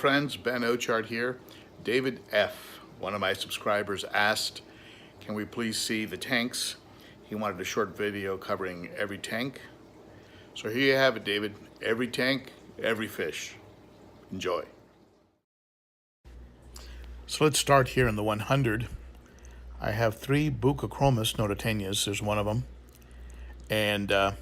friends, Ben Ochart here. David F., one of my subscribers, asked, can we please see the tanks? He wanted a short video covering every tank. So here you have it, David. Every tank, every fish. Enjoy. So let's start here in the 100. I have 3 Buccochromis nodotaenias. There's one of them. And I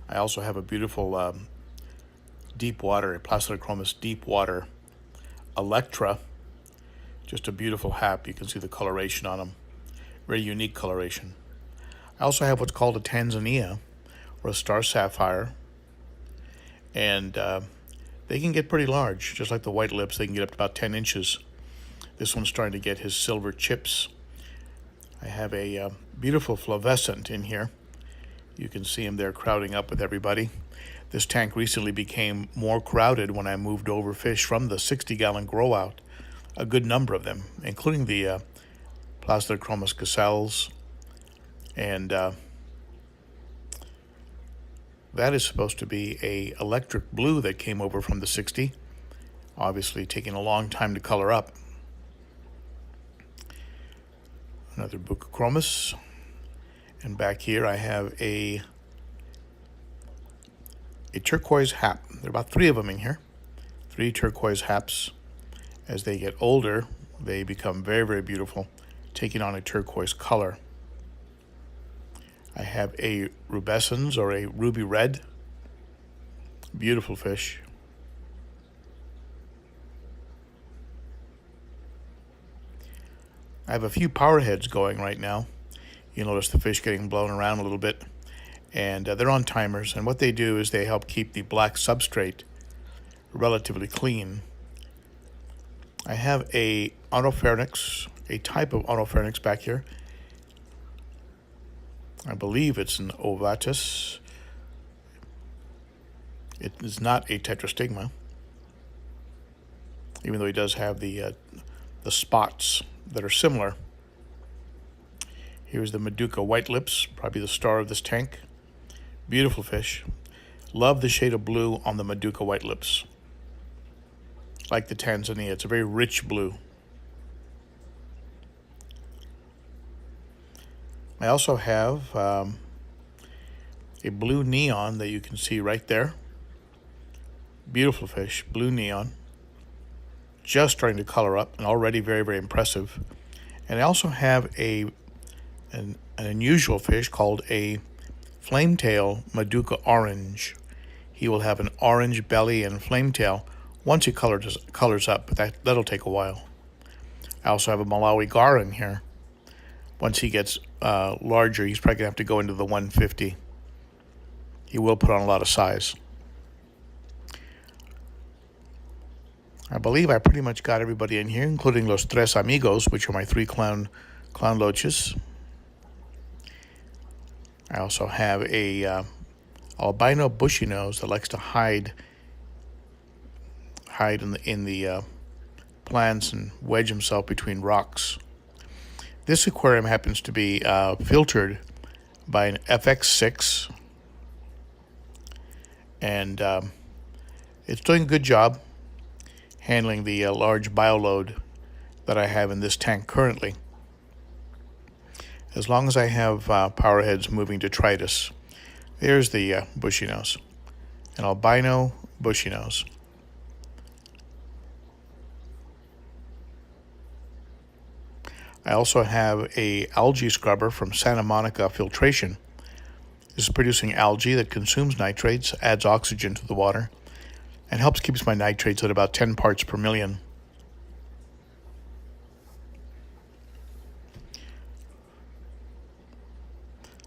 also have a beautiful deep water, a Placidochromis deep water Electra. Just a beautiful hap. You can see the coloration on them. Very unique coloration. I also have what's called a Tanzania, or a star sapphire. And they can get pretty large, just like the white lips. They can get up to about 10 inches. This one's starting to get his silver chips. I have a beautiful flavescent in here. You can see him there crowding up with everybody. This tank recently became more crowded when I moved over fish from the 60-gallon grow-out. A good number of them, including the Placidochromis gazelles. And that is supposed to be a electric blue that came over from the 60. Obviously taking a long time to color up. Another Buccochromis. And back here I have a turquoise hap. There are about 3 of them in here. 3 turquoise haps. As they get older, they become very, very beautiful, taking on a turquoise color. I have a Rubescens, or a ruby red. Beautiful fish. I have a few power heads going right now. You'll notice the fish getting blown around a little bit. And they're on timers, and what they do is they help keep the black substrate relatively clean. I have a Autopharynx, a type of Autopharynx back here. I believe it's an ovatus. It is not a tetrastigma, even though he does have the spots that are similar. Here's the Mdoka white lips, probably the star of this tank. Beautiful fish. Love the shade of blue on the Mdoka white lips. Like the Tanzania, it's a very rich blue. I also have a blue neon that you can see right there. Beautiful fish, blue neon. Just starting to color up and already very, very impressive. And I also have an unusual fish called a Flametail Mdoka orange. He will have an orange belly and flametail once he colors up, but that'll take a while. I also have a Malawi Gar in here. Once he gets larger, he's probably going to have to go into the 150. He will put on a lot of size. I believe I pretty much got everybody in here, including los tres amigos, which are my 3 clown loaches. I also have a albino bushy nose that likes to hide in the plants and wedge himself between rocks. This aquarium happens to be filtered by an FX6, and it's doing a good job handling the large bioload that I have in this tank currently. As long as I have power heads moving detritus. There's the bushy nose, an albino bushy nose. I also have a algae scrubber from Santa Monica Filtration. This is producing algae that consumes nitrates, adds oxygen to the water, and helps keep my nitrates at about 10 parts per million.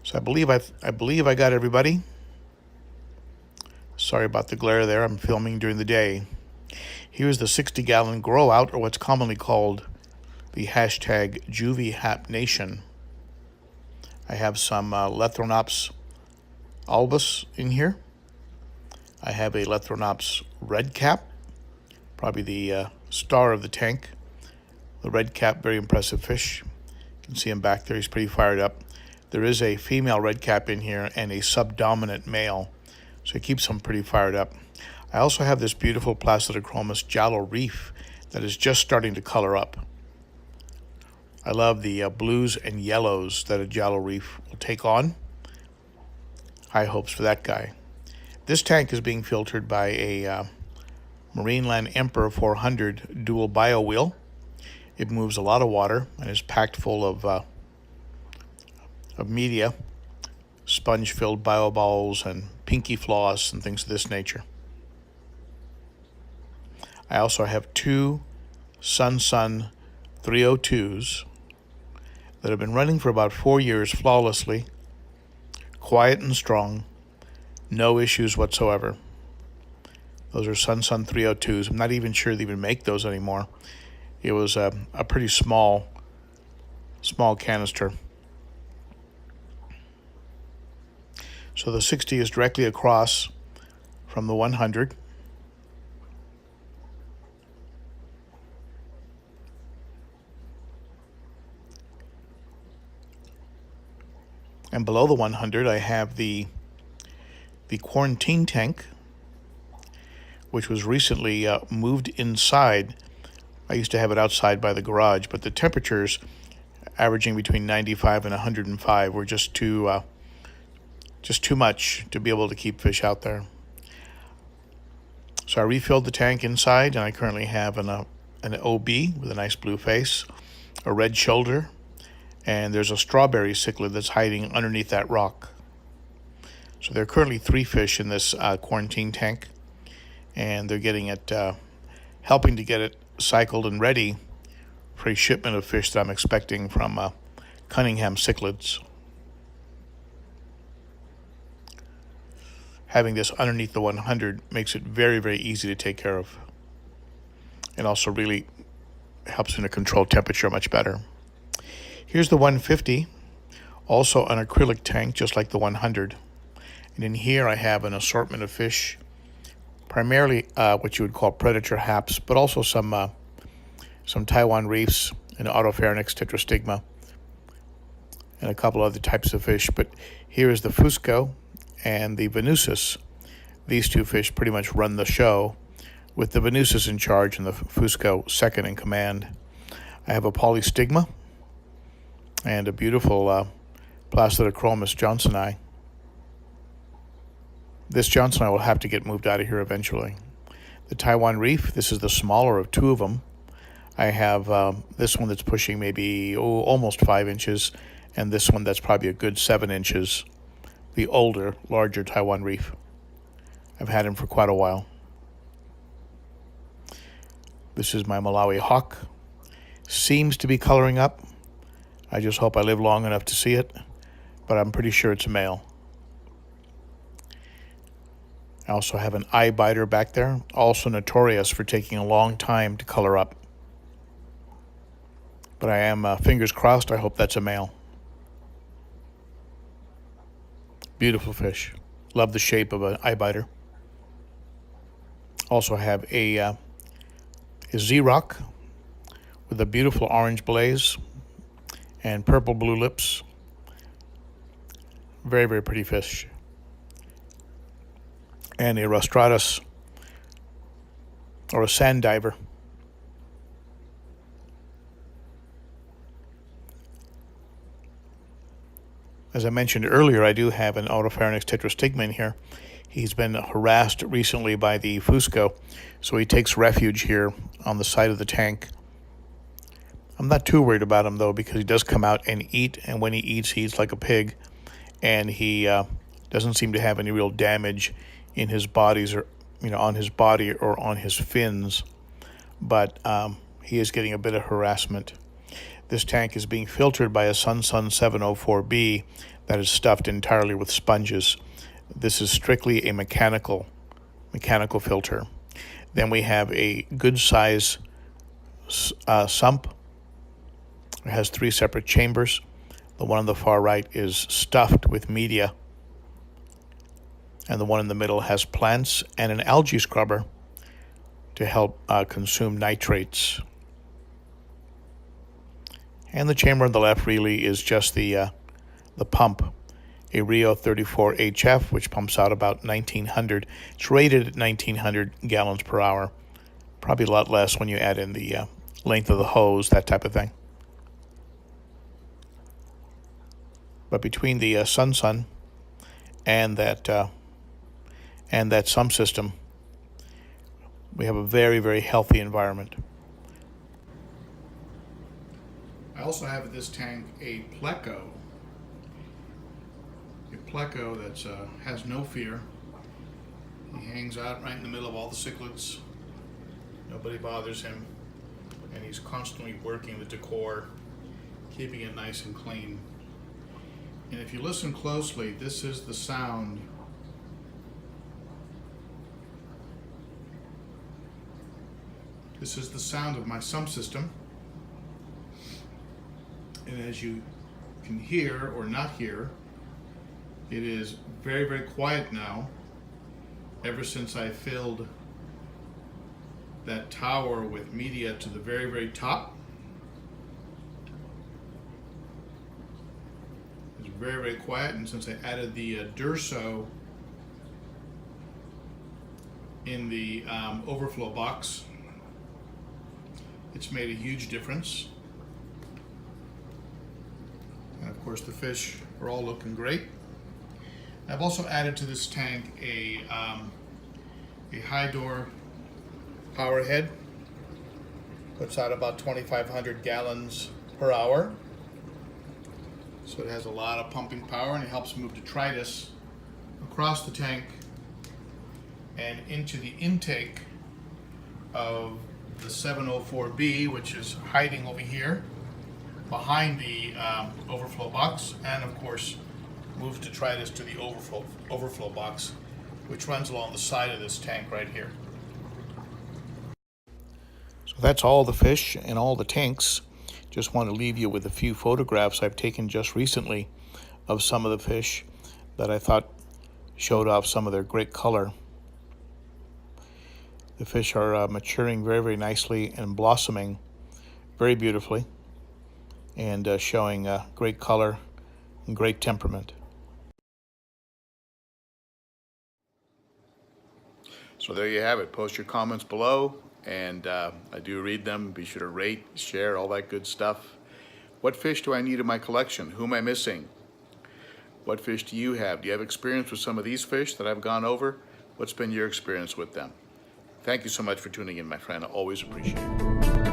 So I believe I got everybody. Sorry about the glare there. I'm filming during the day. Here's the 60-gallon grow out, or what's commonly called the hashtag Juvie Hap Nation. I have some Lithronops albus in here. I have a Lithronops Red Cap, probably the star of the tank. The Red Cap, very impressive fish. You can see him back there. He's pretty fired up. There is a female red cap in here and a subdominant male, so it keeps them pretty fired up. I also have this beautiful Placidochromis Jallow Reef that is just starting to color up. I love the blues and yellows that a Jallow Reef will take on. High hopes for that guy. This tank is being filtered by a Marineland Emperor 400 dual bio wheel. It moves a lot of water and is packed full of media, sponge-filled bioballs and pinky floss and things of this nature. I also have two Sun 302s that have been running for about 4 years flawlessly, quiet and strong, no issues whatsoever. Those are Sun 302s. I'm not even sure they even make those anymore. It was a pretty small canister. So the 60 is directly across from the 100. And below the 100, I have the quarantine tank, which was recently moved inside. I used to have it outside by the garage, but the temperatures averaging between 95 and 105 were just too much to be able to keep fish out there. So I refilled the tank inside, and I currently have an OB with a nice blue face, a red shoulder, and there's a strawberry cichlid that's hiding underneath that rock. So there are currently 3 fish in this quarantine tank, and they're getting it, helping to get it cycled and ready for a shipment of fish that I'm expecting from Cunningham Cichlids. Having this underneath the 100 makes it very, very easy to take care of, and also really helps me to control temperature much better. Here's the 150, also an acrylic tank just like the 100. And in here I have an assortment of fish, primarily what you would call predator haps, but also some Taiwan reefs, an Autopharynx tetrastigma, and a couple other types of fish. But here is the Fusco and the Venusus. These 2 fish pretty much run the show, with the Venusus in charge and the Fusco second in command. I have a polystigma and a beautiful Placidochromis johnsoni. This johnsoni will have to get moved out of here eventually. The Taiwan Reef, this is the smaller of 2 of them. I have this one that's pushing maybe almost 5 inches, and this one that's probably a good 7 inches. The older, larger Taiwan Reef. I've had him for quite a while. This is my Malawi hawk. Seems to be coloring up. I just hope I live long enough to see it, but I'm pretty sure it's a male. I also have an eye biter back there, also notorious for taking a long time to color up. But I am, fingers crossed, I hope that's a male. Beautiful fish. Love the shape of an eye biter. Also have a Z-Rock with a beautiful orange blaze and purple blue lips. Very, very pretty fish. And a rostratus, or a sand diver. As I mentioned earlier, I do have an Autopharynx tetrastigma in here. He's been harassed recently by the Fusco, so he takes refuge here on the side of the tank. I'm not too worried about him, though, because he does come out and eat, and when he eats like a pig, and he doesn't seem to have any real damage in his bodies, or on his body or on his fins, but he is getting a bit of harassment. This tank is being filtered by a Sun 704B that is stuffed entirely with sponges. This is strictly a mechanical filter. Then we have a good size sump. It has 3 separate chambers. The one on the far right is stuffed with media, and the one in the middle has plants and an algae scrubber to help consume nitrates. And the chamber on the left really is just the pump, a Rio 34 HF, which pumps out about 1,900. It's rated at 1,900 gallons per hour. Probably a lot less when you add in the length of the hose, that type of thing. But between the Sun and that sump system, we have a very, very healthy environment. I also have in this tank a pleco. A pleco that has no fear. He hangs out right in the middle of all the cichlids. Nobody bothers him. And he's constantly working the decor, keeping it nice and clean. And if you listen closely, this is the sound. This is the sound of my sump system. And as you can hear or not hear, it is very, very quiet now. Ever since I filled that tower with media to the very, very top. It's very, very quiet, and since I added the Durso in the overflow box, it's made a huge difference. And of course the fish are all looking great. I've also added to this tank a high door power head. Puts out about 2,500 gallons per hour. So it has a lot of pumping power, and it helps move detritus across the tank and into the intake of the 704B, which is hiding over here behind the overflow box, and of course moves detritus to the overflow box, which runs along the side of this tank right here. So that's all the fish and all the tanks. Just want to leave you with a few photographs I've taken just recently of some of the fish that I thought showed off some of their great color. The fish are maturing very, very nicely and blossoming very beautifully, and showing great color and great temperament. So there you have it. Post your comments below, and I do read them. Be sure to rate, share, all that good stuff. What fish do I need in my collection? Who am I missing? What fish do you have? Do you have experience with some of these fish that I've gone over? What's been your experience with them? Thank you so much for tuning in, my friend. I always appreciate it.